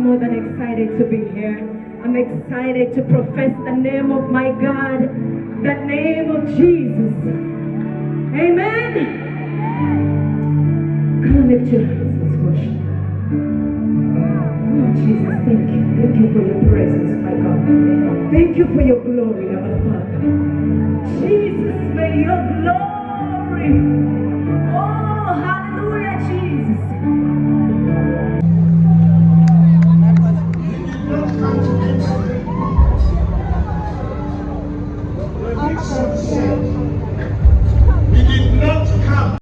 More than excited to be here. I'm excited to profess the name of my God, the name of Jesus. Amen. Come on, lift your hands. Let's worship. Oh, Jesus, thank you. Thank you for your presence, my God. Thank you for your glory, our Father. Jesus, may your glory